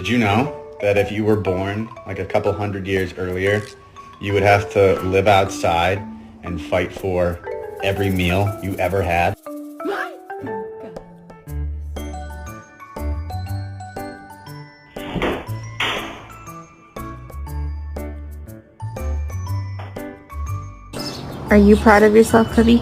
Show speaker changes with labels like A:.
A: you know that if you were born like a couple hundred years earlier, you would have to live outside and fight for every meal you ever had?
B: Are you proud of yourself, Cubby?